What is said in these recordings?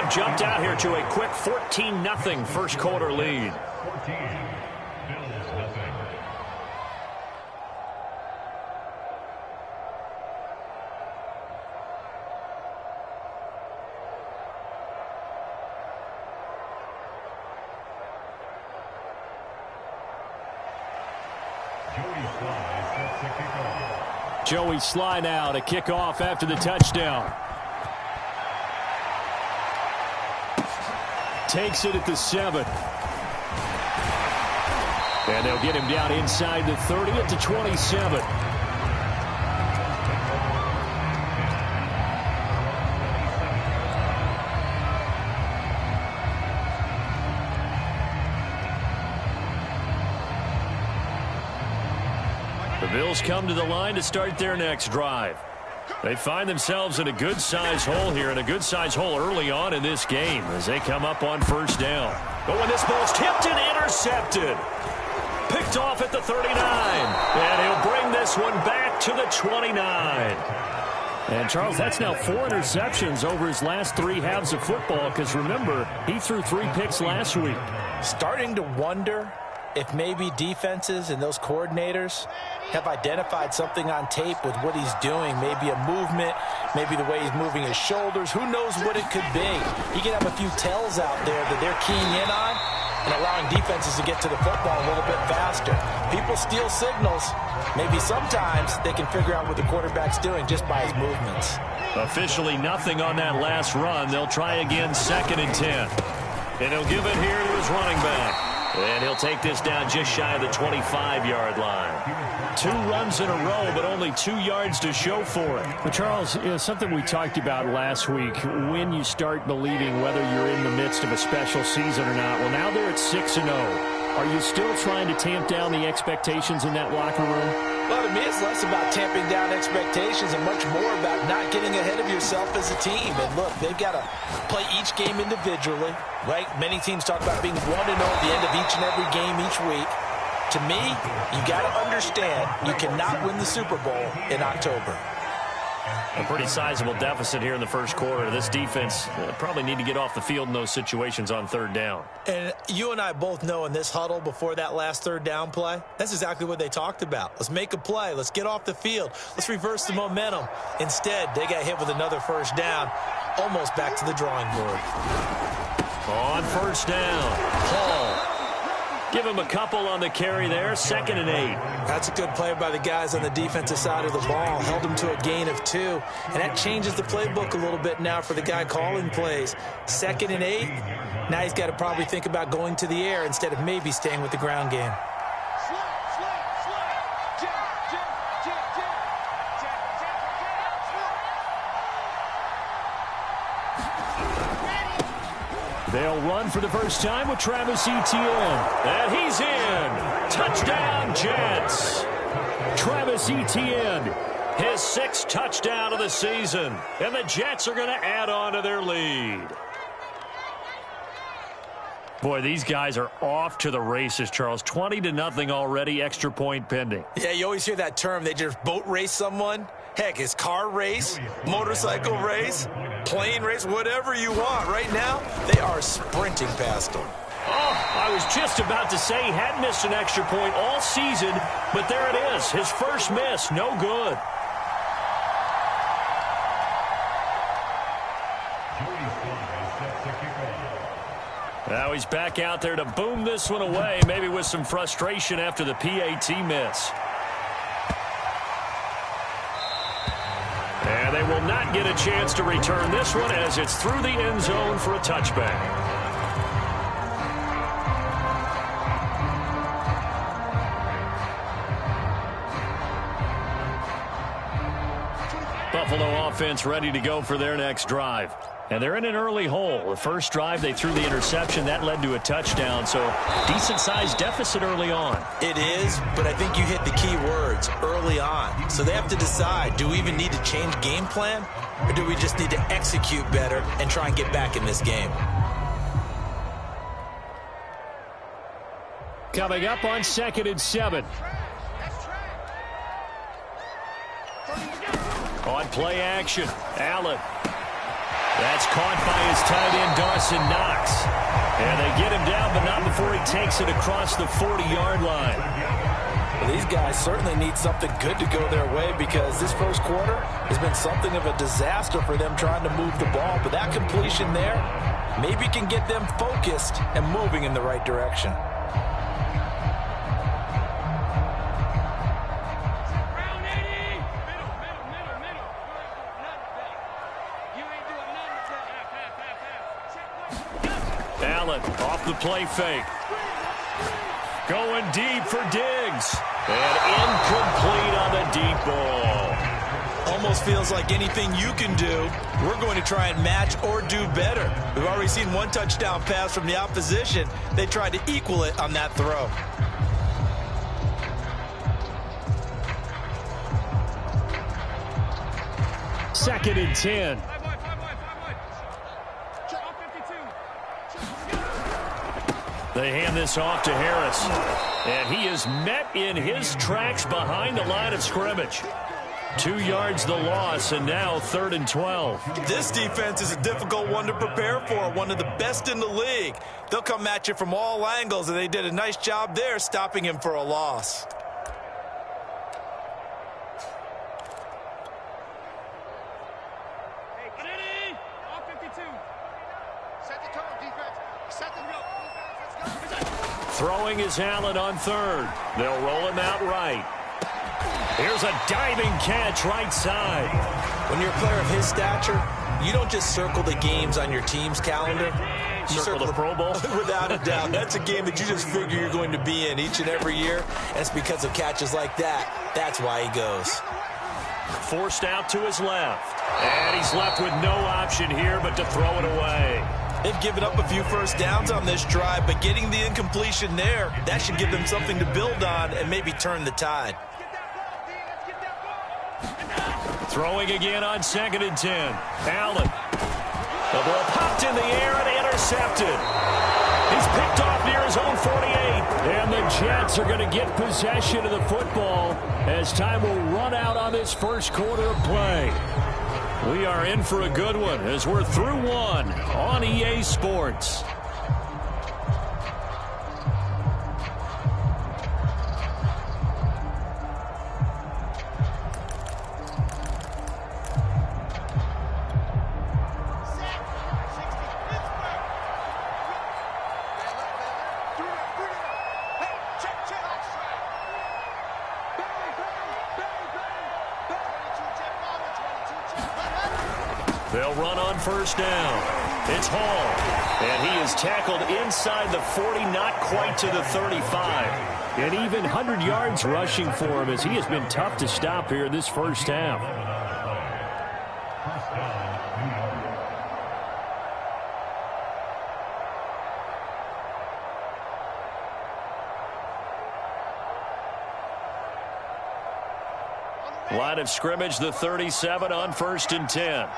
have jumped out here to a quick 14-0 first quarter lead. 14, Bills nothing. Joey Sly now to kick off after the touchdown. Takes it at the 7. And they'll get him down inside the 30 at the 27. The Bills come to the line to start their next drive. They find themselves in a good-sized hole here, and a good-sized hole early on in this game as they come up on first down. But when this ball's tipped and intercepted, picked off at the 39, and he'll bring this one back to the 29. And, Charles, that's now 4 interceptions over his last 3 halves of football, because, remember, he threw 3 picks last week. Starting to wonder if maybe defenses and those coordinators have identified something on tape with what he's doing. Maybe a movement, maybe the way he's moving his shoulders. Who knows what it could be? He can have a few tells out there that they're keying in on and allowing defenses to get to the football a little bit faster. People steal signals. Maybe sometimes they can figure out what the quarterback's doing just by his movements. Officially nothing on that last run. They'll try again 2nd and 10. And he'll give it here to his running back. And he'll take this down just shy of the 25-yard line. 2 runs in a row, but only 2 yards to show for it. Well, Charles, something we talked about last week, when you start believing whether you're in the midst of a special season or not. Well, now they're at 6-0. Are you still trying to tamp down the expectations in that locker room? Well, to me, it's less about tamping down expectations and much more about not getting ahead of yourself as a team. And look, they've got to play each game individually, right? Many teams talk about being 1-0 at the end of each and every game each week. To me, you got to understand you cannot win the Super Bowl in October. A pretty sizable deficit here in the first quarter. This defense probably need to get off the field in those situations on 3rd down. And you and I both know in this huddle before that last 3rd down play, that's exactly what they talked about. Let's make a play. Let's get off the field. Let's reverse the momentum. Instead, they got hit with another 1st down, almost back to the drawing board. On 1st down, Paul. Give him a couple on the carry there, 2nd and 8. That's a good play by the guys on the defensive side of the ball. Held him to a gain of 2. And that changes the playbook a little bit now for the guy calling plays. 2nd and 8. Now he's got to probably think about going to the air instead of maybe staying with the ground game. They'll run for the first time with Travis Etienne. And he's in. Touchdown, Jets. Travis Etienne, his 6th touchdown of the season. And the Jets are going to add on to their lead. Boy, these guys are off to the races, Charles. 20-0 already, extra point pending. Yeah, you always hear that term. They just boat race someone. Heck, it's car race, motorcycle race, plane race, whatever you want. Right now, they are sprinting past them. Oh, I was just about to say he hadn't missed an extra point all season, but there it is. His first miss, no good. Now he's back out there to boom this one away, maybe with some frustration after the PAT miss. And they will not get a chance to return this one as it's through the end zone for a touchback. Buffalo offense ready to go for their next drive. And they're in an early hole. The first drive, they threw the interception. That led to a touchdown, so decent-sized deficit early on. It is, but I think you hit the key words, early on. So they have to decide, do we even need to change game plan, or do we just need to execute better and try and get back in this game? Coming up on 2nd and 7. On play action, Allen. That's caught by his tight end, Dawson Knox. And they get him down, but not before he takes it across the 40-yard line. Well, these guys certainly need something good to go their way because this first quarter has been something of a disaster for them trying to move the ball. But that completion there maybe can get them focused and moving in the right direction. Allen off the play fake. Going deep for Diggs. And incomplete on the deep ball. Almost feels like anything you can do, we're going to try and match or do better. We've already seen one touchdown pass from the opposition. They tried to equal it on that throw. Second and 10. They hand this off to Harris. And he is met in his tracks behind the line of scrimmage. 2 yards the loss, and now 3rd and 12. This defense is a difficult one to prepare for, one of the best in the league. They'll come at you from all angles, and they did a nice job there stopping him for a loss. Throwing is Allen on 3rd. They'll roll him out right. Here's a diving catch right side. When you're a player of his stature, you don't just circle the games on your team's calendar. You circle the Pro Bowl? Without a doubt. That's a game that you just figure you're going to be in each and every year. And it's because of catches like that. That's why he goes. Forced out to his left. And he's left with no option here but to throw it away. They've given up a few first downs on this drive, but getting the incompletion there, that should give them something to build on and maybe turn the tide. Throwing again on 2nd and 10. Allen. The ball popped in the air and intercepted. He's picked off near his own 48. And the Jets are going to get possession of the football as time will run out on this first quarter of play. We are in for a good one as we're through one on EA Sports. They'll run on first down. It's Hall. And he is tackled inside the 40, not quite to the 35. And even 100 yards rushing for him as he has been tough to stop here this first half. Line of scrimmage, the 37 on 1st and 10.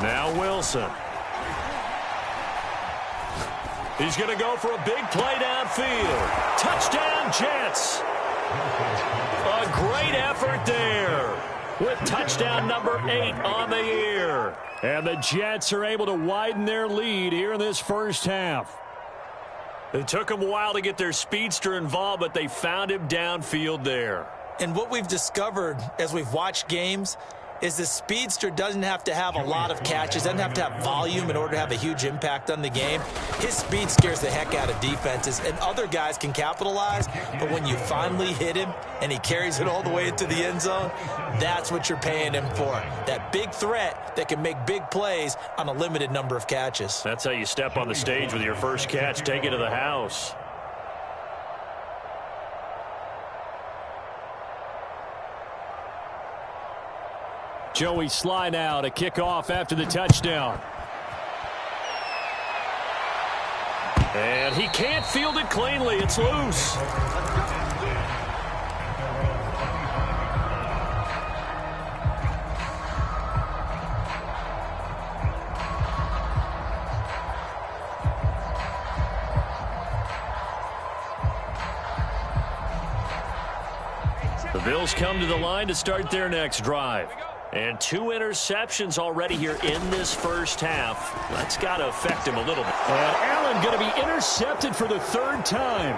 Now Wilson. He's going to go for a big play downfield. Touchdown, Jets. A great effort there with touchdown number 8 on the year. And the Jets are able to widen their lead here in this first half. It took them a while to get their speedster involved, but they found him downfield there. And what we've discovered as we've watched games is the speedster doesn't have to have a lot of catches, doesn't have to have volume in order to have a huge impact on the game. His speed scares the heck out of defenses, and other guys can capitalize, but when you finally hit him and he carries it all the way into the end zone, that's what you're paying him for. That big threat that can make big plays on a limited number of catches. That's how you step on the stage with your first catch, take it to the house. Joey Sly now to kick off after the touchdown. And he can't field it cleanly. It's loose. Bills come to the line to start their next drive. And 2 interceptions already here in this first half. That's got to affect him a little bit. And Allen going to be intercepted for the 3rd time.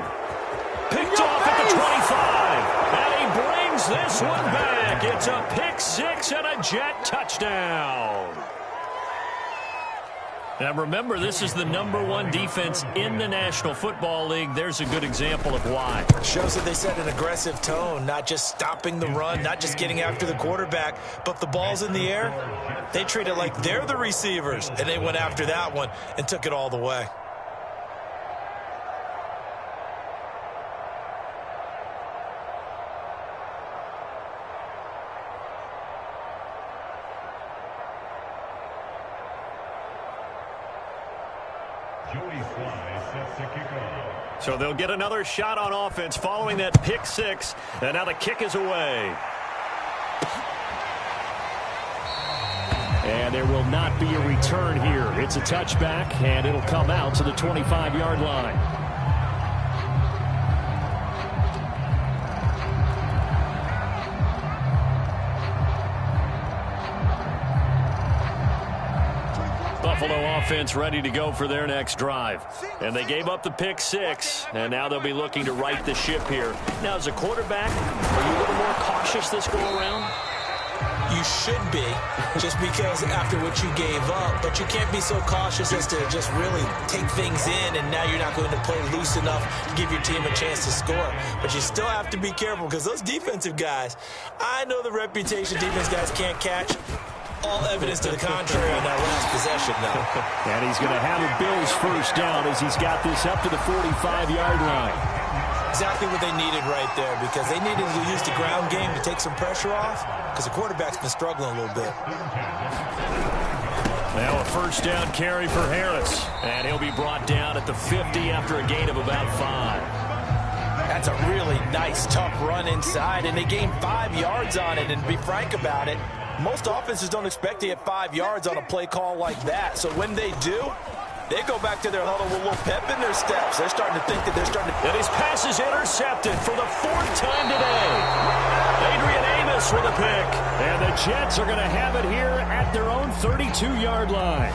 Picked off at the 25. And he brings this one back. It's a pick 6 and a Jet touchdown. Now remember, this is the #1 defense in the National Football League. There's a good example of why. Shows that they set an aggressive tone, not just stopping the run, not just getting after the quarterback, but the ball's in the air. They treat it like they're the receivers, and they went after that one and took it all the way. So they'll get another shot on offense following that pick 6. And now the kick is away. And there will not be a return here. It's a touchback, and it'll come out to the 25-yard line. Buffalo offense ready to go for their next drive. And they gave up the pick 6, and now they'll be looking to right the ship here. Now, as a quarterback, are you a little more cautious this go around? You should be, just because after what you gave up, but you can't be so cautious as to just really take things in, and now you're not going to play loose enough to give your team a chance to score. But you still have to be careful, because those defensive guys, I know the reputation defense guys can't catch. All evidence to the contrary on that last possession, though. And he's going to have a Bills first down as he's got this up to the 45-yard line. Exactly what they needed right there, because they needed to use the ground game to take some pressure off, because the quarterback's been struggling a little bit. Now a first down carry for Harris, and he'll be brought down at the 50 after a gain of about 5. That's a really nice, tough run inside, and they gained 5 yards on it. And to be frank about it, most offenses don't expect to get 5 yards on a play call like that. So when they do, they go back to their huddle with a little pep in their steps. They're starting to think that they're starting to... And his pass is intercepted for the 4th time today. Adrian Amos with a pick. And the Jets are going to have it here at their own 32-yard line.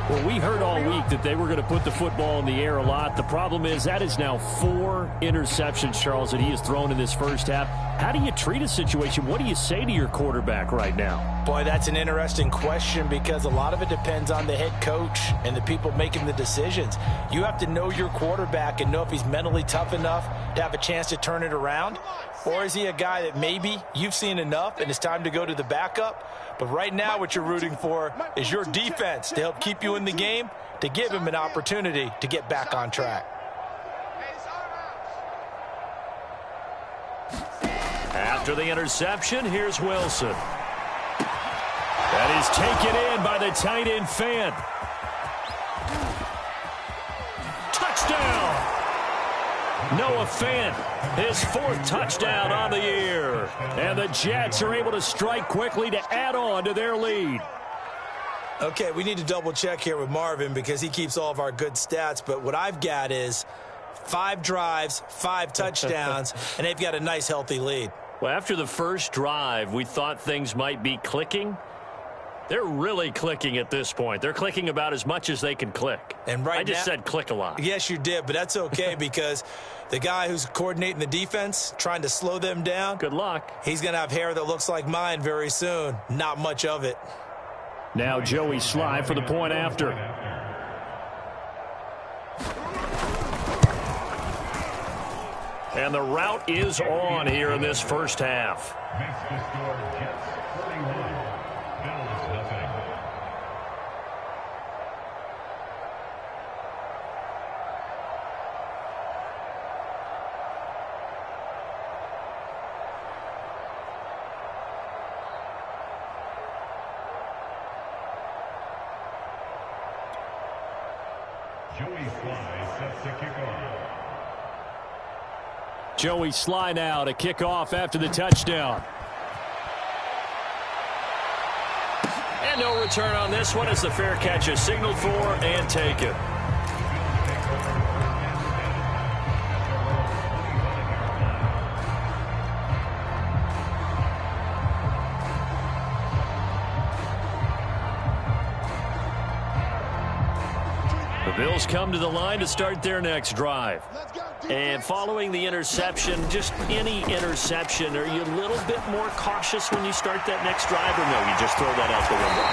Well, we heard all week that they were going to put the football in the air a lot. The problem is that is now 4 interceptions, Charles, that he has thrown in this first half. How do you treat a situation? What do you say to your quarterback right now? Boy, that's an interesting question, because a lot of it depends on the head coach and the people making the decisions. You have to know your quarterback and know if he's mentally tough enough to have a chance to turn it around, or is he a guy that maybe you've seen enough and it's time to go to the backup. But right now what you're rooting for is your defense to help keep you in the game, to give him an opportunity to get back on track. After the interception, here's Wilson. That is taken in by the tight end Fant. Touchdown! Noah Fant, his 4th touchdown on the year. And the Jets are able to strike quickly to add on to their lead. Okay, we need to double check here with Marvin, because he keeps all of our good stats. But what I've got is 5 drives, 5 touchdowns, and they've got a nice, healthy lead. Well, after the first drive, we thought things might be clicking. They're really clicking at this point. They're clicking about as much as they can click. And right I just said click a lot. Yes, you did, but that's okay because the guy who's coordinating the defense, trying to slow them down, good luck. He's going to have hair that looks like mine very soon. Not much of it. Now Joey Sly for the point after. And the route is on here in this first half. Makes the score Jets 41, Bills nothing. Joey Sly sets the kickoff. Joey Sly now to kick off after the touchdown. And no return on this one as the fair catch is signaled for and taken. The Bills come to the line to start their next drive. And following the interception, just any interception, are you a little bit more cautious when you start that next drive, or no, you just throw that out the window?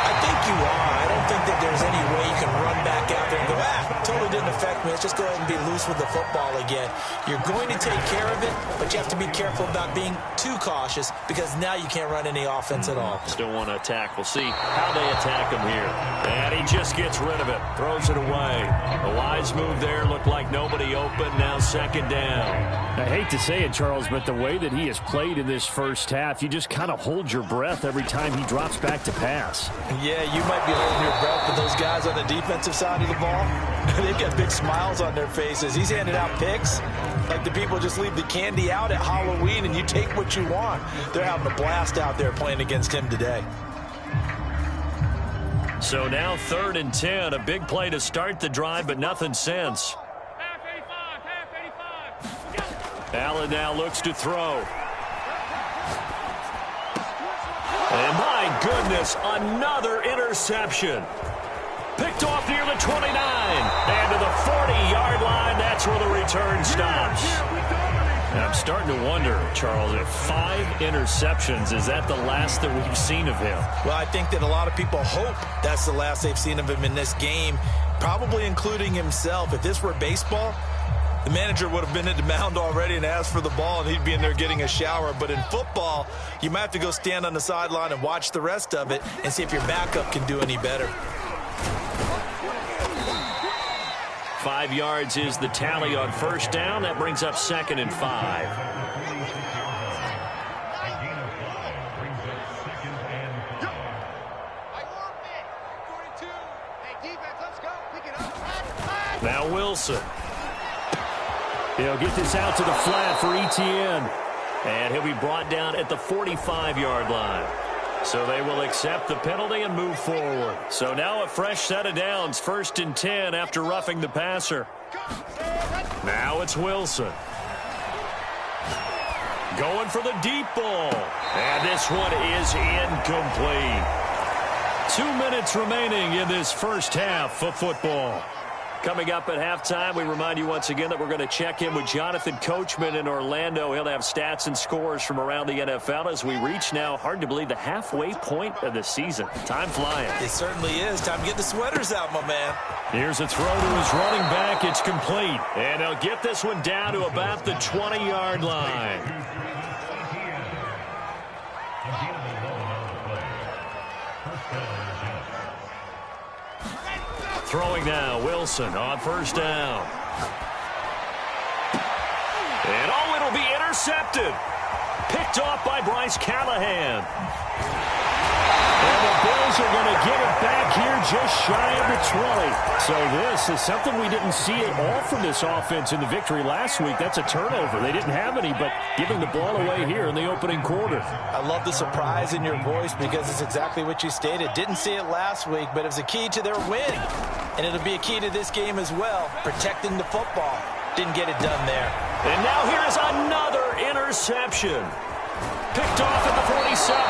I think you are. I don't think that there's any way you can run back out there and go, totally didn't affect me. Let's just go ahead and be loose with the football again. You're going to take care of it, but you have to be careful about being too cautious because now you can't run any offense at all. Still want to attack. We'll see how they attack him here. And he just gets rid of it, throws it away. A wise move there. Looked like nobody open. Now second down. I hate to say it, Charles, but the way that he has played in this first half, you just kind of hold your breath every time he drops back to pass. Yeah, you might be holding your breath, but those guys on the defensive side of the ball, they've got big smiles on their faces. He's handed out picks like the people just leave the candy out at Halloween and you take what you want. They're having a blast out there playing against him today. So now 3rd and 10, a big play to start the drive, but nothing since. Allen now looks to throw. And my goodness, another interception. Picked off near the 29. And to the 40-yard line, that's where the return stops. And I'm starting to wonder, Charles, if 5 interceptions, is that the last that we've seen of him? Well, I think that a lot of people hope that's the last they've seen of him in this game, probably including himself. If this were baseball, the manager would have been at the mound already and asked for the ball, and he'd be in there getting a shower. But in football, you might have to go stand on the sideline and watch the rest of it and see if your backup can do any better. 5 yards is the tally on first down. That brings up 2nd and 5. Now Wilson. He'll get this out to the flat for Etienne. And he'll be brought down at the 45-yard line. So they will accept the penalty and move forward. So now a fresh set of downs, 1st and 10 after roughing the passer. Now it's Wilson. Going for the deep ball. And this one is incomplete. 2 minutes remaining in this first half of football. Coming up at halftime, we remind you once again that we're going to check in with Jonathan Coachman in Orlando. He'll have stats and scores from around the NFL as we reach now, hard to believe, the halfway point of the season. Time flying. It certainly is. Time to get the sweaters out, my man. Here's a throw to his running back. It's complete. And he'll get this one down to about the 20-yard line. Throwing now, Wilson on first down. And oh, it'll be intercepted. Picked off by Bryce Callahan. And the Bills are going to get it back here just shy of the 20. So this is something we didn't see at all from this offense in the victory last week. That's a turnover. They didn't have any, but giving the ball away here in the opening quarter. I love the surprise in your voice because it's exactly what you stated. Didn't see it last week, but it was a key to their win. And it'll be a key to this game as well, protecting the football. Didn't get it done there. And now here's another interception. Picked off at the 47.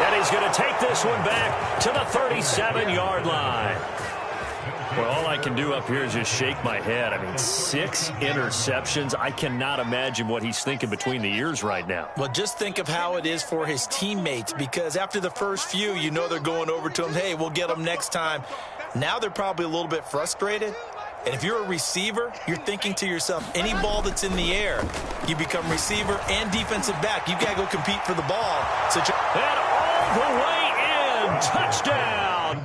And he's going to take this one back to the 37-yard line. Well, all I can do up here is just shake my head. I mean, 6 interceptions. I cannot imagine what he's thinking between the ears right now. Well, just think of how it is for his teammates, because after the first few, you know they're going over to him, hey, we'll get them next time. Now they're probably a little bit frustrated. And if you're a receiver, you're thinking to yourself, any ball that's in the air, you become receiver and defensive back. You've got to go compete for the ball. So and all the way in. Touchdown.